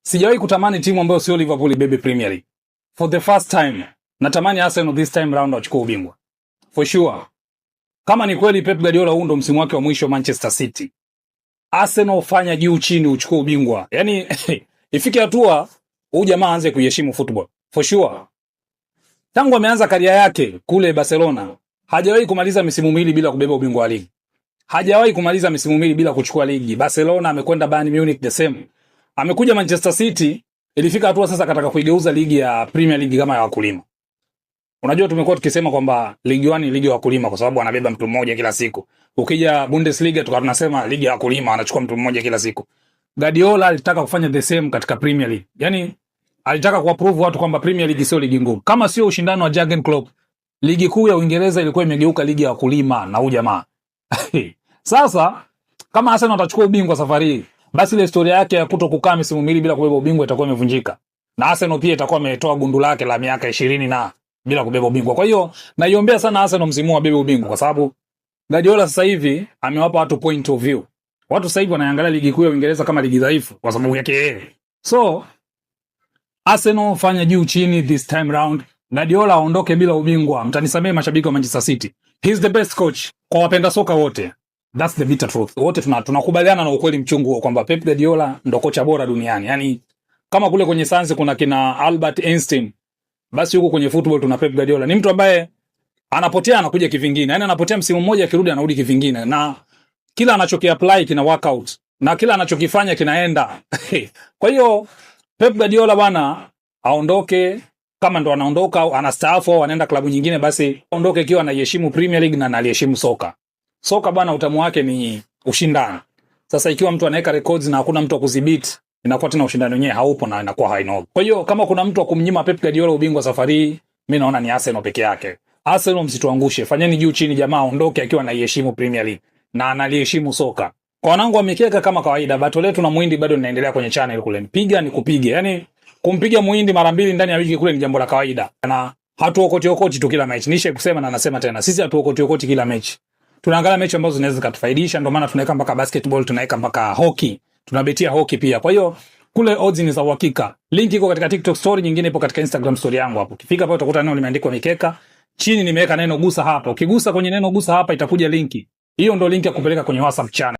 Sijawahi kutamani timu ambayo sio Liverpool ibebe Premier League. For the first time, natamani Arsenal this time round wachukue ubingwa. For sure. Kama ni kweli Pep Guardiola huu ndo msimu wake wa mwisho Manchester City, Arsenal fanya juu chini uchukue ubingwa. Yaani ifike hatua huyu jamaa aanze kuheshimu football. For sure. Tangu ameanza career yake kule Barcelona, hajawahi kumaliza misimu miwili bila kubeba ubingwa wa ligi. Hajawahi kumaliza misimu miwili bila kuchukua ligi. Barcelona amekwenda Bayern Munich the same. Amekuja Manchester City, ilifika hatua sasa kataka kuigeuza ligi ya Premier League kama ya wakulima. Unajua tumekuwa tukisema kwamba ligi 1 ni ligi ya wakulima kwa sababu anabeba mtu mmoja kila siku. Ukija Bundesliga tukawa tunasema ligi ya wakulima anachukua mtu mmoja kila siku. Guardiola alitaka kufanya the same katika Premier League. Yaani alitaka kuwaprove watu kwamba Premier League sio ligi ngumu. Kama sio ushindano wa Jurgen Klopp, ligi kuu ya Uingereza ilikuwa imegeuka ligi ya wakulima na huyu jamaa. Sasa kama Arsenal atachukua ubingwa safari hii, basi ile historia yake ya kutokukaa misimu miwili bila kubeba ubingwa itakuwa imevunjika. Na Arsenal pia itakuwa imetoa gundu lake la miaka 20 na bila kubeba ubingwa. Kwa hiyo naiombea sana Arsenal msimu wa bebe ubingwa kwa sababu Guardiola sasa hivi amewapa watu point of view. Watu sasa hivi wanaangalia ligi kuu ya Uingereza kama ligi dhaifu kwa sababu yake yeye. So Arsenal fanya juu chini this time round. Guardiola aondoke bila ubingwa. Mtanisamee mashabiki wa Manchester City. He's the best coach kwa wapenda soka wote. That's the bitter truth. Wote tunakubaliana na ukweli mchungu huo kwamba Pep Guardiola ndo kocha bora duniani. Yaani kama kule kwenye sayansi kuna kina Albert Einstein, basi huko kwenye football tuna Pep Guardiola. Ni mtu ambaye anapotea anakuja kivingine. Yaani anapotea msimu mmoja akirudi anarudi kivingine. Na kila anachokiapply kina workout. Na kila anachokifanya kinaenda. Kwa hiyo Pep Guardiola bwana aondoke, kama ndo anaondoka au anastaafu au anaenda klabu nyingine, basi aondoke ikiwa anaheshimu Premier League na anaheshimu soka. Soka bwana utamu wake ni ushindani. Sasa ikiwa mtu anaweka records na hakuna mtu wa kudhibiti, inakuwa tena ushindani wenyewe haupo na inakuwa hainogi. Kwa hiyo kama kuna mtu wa kumnyima Pep Guardiola ubingwa safari, mimi naona ni Arsenal peke yake. Arsenal msituangushe, fanyeni juu chini jamaa aondoke akiwa anaheshimu Premier League na analiheshimu soka. Kwa wanangu wa mikeka kama kawaida, bato letu na Muhindi bado linaendelea kwenye channel kule. Piga nikupige. Yaani kumpiga Muhindi mara 2 ndani ya wiki kule ni jambo la kawaida. Na hatuokoti tu kila mechi. Nishe kusema na nasema tena. Sisi hatuokoti kila mechi. Tunaangalia mechi ambazo zinaweza zikatufaidisha, ndio maana tunaweka mpaka basketball, tunaweka mpaka hockey. Tunabetia hockey pia. Kwa hiyo kule odds ni za uhakika. Link iko katika TikTok story, nyingine ipo katika Instagram story yangu hapo. Ukifika hapo utakuta neno limeandikwa mikeka. Chini nimeweka neno gusa hapa. Ukigusa kwenye neno gusa hapa itakuja linki. Hiyo ndio link ya kupeleka kwenye WhatsApp channel.